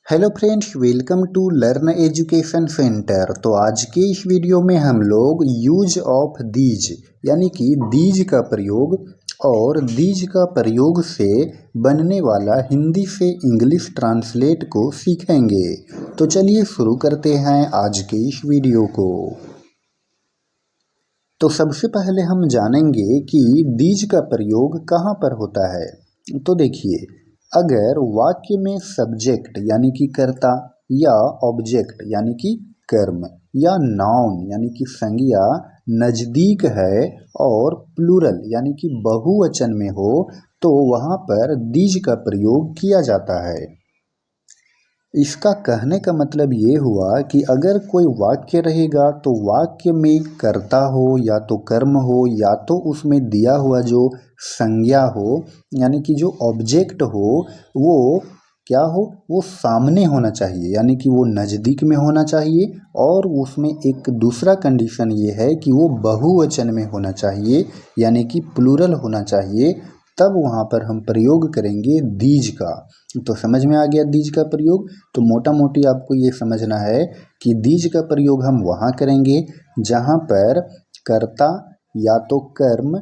Hello friends, welcome to learn education centre. तो आज के इस वीडियो में हम लोग यूज ऑफ दीज यानी कि दीज का प्रयोग और दीज का प्रयोग से बनने वाला हिंदी से इंग्लिश ट्रांसलेट को सीखेंगे। तो चलिए शुरू करते हैं आज के इस वीडियो को। तो सबसे पहले हम जानेंगे कि दीज का प्रयोग कहाँ पर होता है। तो देखिए, अगर वाक्य में सब्जेक्ट यानी कि कर्ता या ऑब्जेक्ट यानी कि कर्म या नाउन यानी कि संज्ञा नज़दीक है और प्लूरल यानी कि बहुवचन में हो तो वहाँ पर दीज का प्रयोग किया जाता है। इसका कहने का मतलब ये हुआ कि अगर कोई वाक्य रहेगा तो वाक्य में कर्ता हो या तो कर्म हो या तो उसमें दिया हुआ जो संज्ञा हो यानी कि जो ऑब्जेक्ट हो वो क्या हो, वो सामने होना चाहिए यानी कि वो नज़दीक में होना चाहिए। और उसमें एक दूसरा कंडीशन ये है कि वो बहुवचन में होना चाहिए यानी कि प्लूरल होना चाहिए। तब वहाँ पर हम प्रयोग करेंगे दीज का। तो समझ में आ गया दीज का प्रयोग। तो मोटा मोटी आपको ये समझना है कि दीज का प्रयोग हम वहाँ करेंगे जहाँ पर कर्ता या तो कर्म,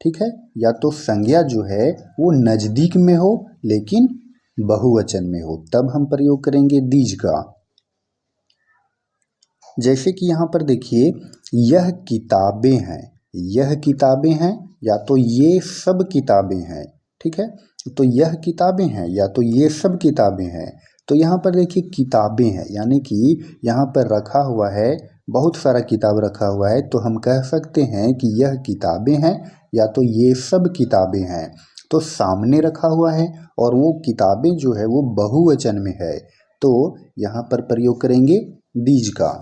ठीक है, या तो संज्ञा जो है वो नज़दीक में हो लेकिन बहुवचन में हो, तब हम प्रयोग करेंगे दीज का। जैसे कि यहाँ पर देखिए, यह किताबें हैं, यह किताबें हैं या तो ये सब किताबें हैं, ठीक है। तो यह किताबें हैं या तो ये सब किताबें हैं। तो यहाँ पर देखिए किताबें हैं यानी कि यहाँ पर रखा हुआ है, बहुत सारा किताब रखा हुआ है, तो हम कह सकते हैं कि यह किताबें हैं या तो ये सब किताबें हैं। तो सामने रखा हुआ है और वो किताबें जो है वो बहुवचन में है, तो यहाँ पर प्रयोग करेंगे दीज का।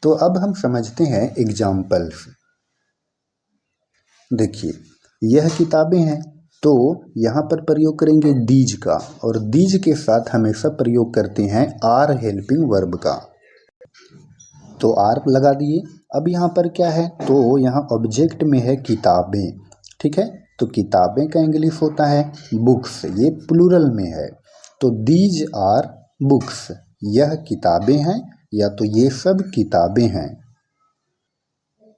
तो अब हम समझते हैं एग्जाम्पल्स। देखिए, यह किताबें हैं तो यहाँ पर प्रयोग करेंगे दीज का, और दीज के साथ हमेशा प्रयोग करते हैं आर हेल्पिंग वर्ब का। तो आर लगा दिए। अब यहाँ पर क्या है, तो यहाँ ऑब्जेक्ट में है किताबें, ठीक है। तो किताबें का इंग्लिश होता है बुक्स, ये प्लूरल में है। तो दीज आर बुक्स, यह किताबें हैं या तो ये सब किताबें हैं।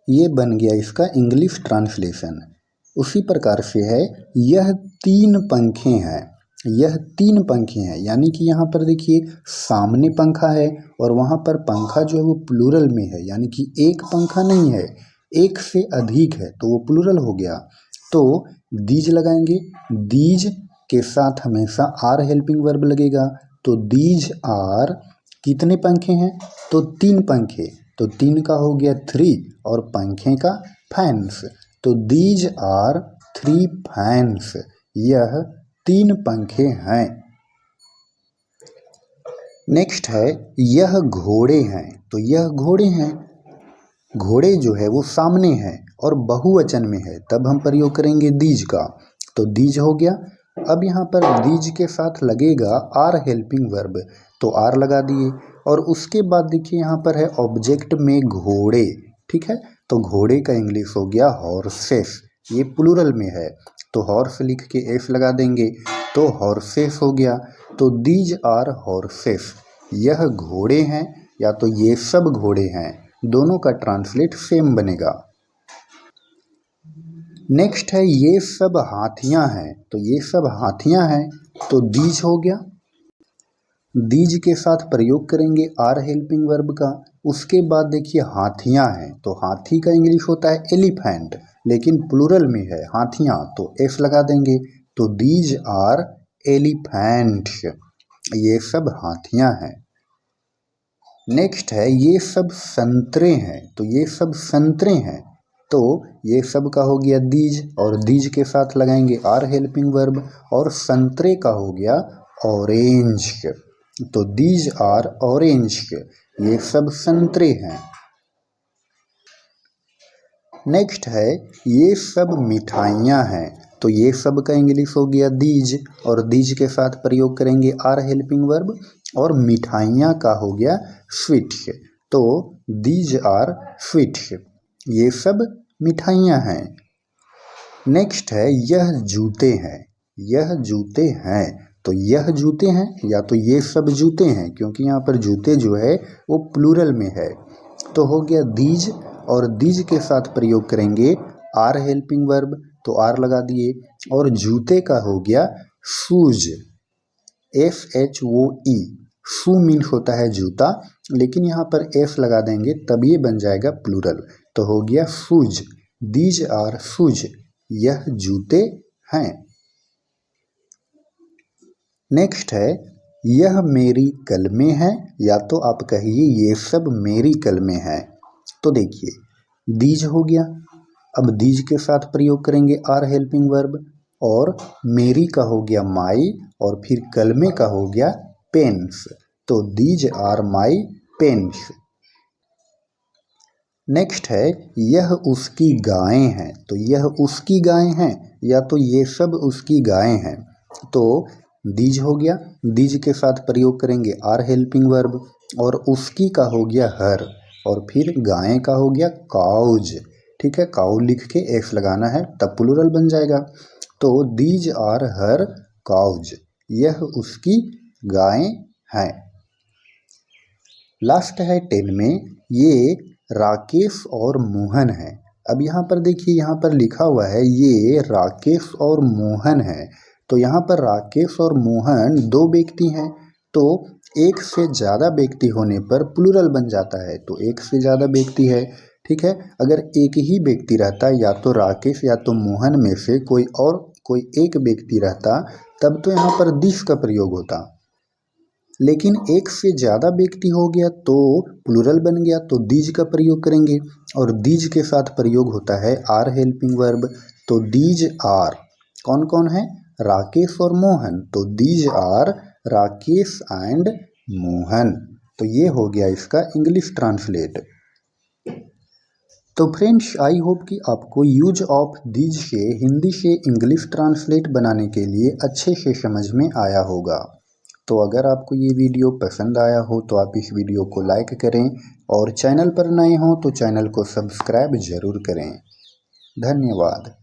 ये बन गया इसका इंग्लिश ट्रांसलेशन। उसी प्रकार से है, यह तीन पंखे हैं, यह तीन पंखे हैं यानी कि यहाँ पर देखिए सामने पंखा है और वहाँ पर पंखा जो है वो प्लूरल में है यानी कि एक पंखा नहीं है, एक से अधिक है, तो वो प्लूरल हो गया। तो दीज लगाएंगे, दीज के साथ हमेशा आर हेल्पिंग वर्ब लगेगा। तो दीज आर कितने पंखे हैं, तो तीन पंखे, तो तीन का हो गया थ्री और पंखे का फैंस। तो दीज आर थ्री फैंस, यह तीन पंखे हैं। नेक्स्ट है, यह घोड़े हैं, तो यह घोड़े हैं, घोड़े जो है वो सामने है और बहुवचन में है, तब हम प्रयोग करेंगे दीज का। तो दीज हो गया। अब यहाँ पर दीज के साथ लगेगा आर हेल्पिंग वर्ब, तो आर लगा दिए। और उसके बाद देखिए यहाँ पर है ऑब्जेक्ट में घोड़े, ठीक है। तो घोड़े का इंग्लिश हो गया हॉर्सेस, ये प्लूरल में है, तो हॉर्स लिख के एस लगा देंगे, तो हॉर्सेस हो गया। तो दीज आर हॉर्सेस, यह घोड़े हैं या तो ये सब घोड़े हैं, दोनों का ट्रांसलेट सेम बनेगा। नेक्स्ट है, ये सब हाथियां हैं, तो ये सब हाथियां हैं, तो दीज हो गया। दीज के साथ प्रयोग करेंगे आर हेल्पिंग वर्ब का। उसके बाद देखिए हाथियां हैं, तो हाथी का इंग्लिश होता है एलिफेंट, लेकिन प्लूरल में है हाथियां, तो एस लगा देंगे। तो दीज आर एलिफेंट्स, ये सब हाथियां हैं। नेक्स्ट है, ये सब संतरे हैं, तो ये सब संतरे हैं, तो ये सब का हो गया दीज, और दीज के साथ लगाएंगे आर हेल्पिंग वर्ब, और संतरे का हो गया ऑरेंज, तो दीज आर ऑरेंज, ये सब संतरे हैं। नेक्स्ट है, ये सब मिठाइयाँ हैं, तो ये सब का इंग्लिश हो गया दीज, और दीज के साथ प्रयोग करेंगे आर हेल्पिंग वर्ब, और मिठाइयाँ का हो गया स्वीट्स, तो दीज आर स्वीट्स, ये सब मिठाइयाँ हैं। नेक्स्ट है, यह जूते हैं, यह जूते हैं, तो यह जूते हैं या तो ये सब जूते हैं, क्योंकि यहाँ पर जूते जो है वो प्लूरल में है। तो हो गया दीज, और दीज के साथ प्रयोग करेंगे आर हेल्पिंग वर्ब, तो आर लगा दिए। और जूते का हो गया शूज, SHOE। शू मीन्स होता है जूता, लेकिन यहाँ पर एस लगा देंगे तब ये बन जाएगा प्लूरल। तो हो गया शूज, दीज आर शूज, यह जूते हैं। नेक्स्ट है यह मेरी कलमें हैं, या तो आप कहिए ये सब मेरी कलमें हैं। तो देखिए दीज हो गया, अब दीज के साथ प्रयोग करेंगे आर हेल्पिंग वर्ब, और मेरी का हो गया माई, और फिर कलमे का हो गया पेन्स। तो these are my pens. Next है यह उसकी गायें हैं, तो यह उसकी गायें हैं या तो ये सब उसकी गायें हैं। तो दीज हो गया, दीज के साथ प्रयोग करेंगे आर हेल्पिंग वर्ब, और उसकी का हो गया हर, और फिर गायें का हो गया काउज। ठीक है, काउ लिख के एस लगाना है तब प्लूरल बन जाएगा। तो दीज आर हर काउज, यह उसकी गायें हैं। लास्ट है 10 में, ये राकेश और मोहन है। अब यहाँ पर देखिए, यहाँ पर लिखा हुआ है ये राकेश और मोहन है। तो यहाँ पर राकेश और मोहन दो व्यक्ति हैं, तो एक से ज़्यादा व्यक्ति होने पर प्लूरल बन जाता है। तो एक से ज़्यादा व्यक्ति है, ठीक है। अगर एक ही व्यक्ति रहता, या तो राकेश या तो मोहन में से कोई एक व्यक्ति रहता, तब तो यहाँ पर दिस का प्रयोग होता। लेकिन एक से ज़्यादा व्यक्ति हो गया तो प्लूरल बन गया, तो दीज का प्रयोग करेंगे, और दीज के साथ प्रयोग होता है आर हेल्पिंग वर्ब। तो दीज आर कौन कौन है, राकेश और मोहन। तो these are Rakesh and Mohan. तो ये हो गया इसका इंग्लिश ट्रांसलेट। तो फ्रेंड्स, आई होप कि आपको यूज ऑफ दीज से हिंदी से इंग्लिश ट्रांसलेट बनाने के लिए अच्छे से समझ में आया होगा। तो अगर आपको ये वीडियो पसंद आया हो तो आप इस वीडियो को लाइक करें, और चैनल पर नए हों तो चैनल को सब्सक्राइब ज़रूर करें। धन्यवाद।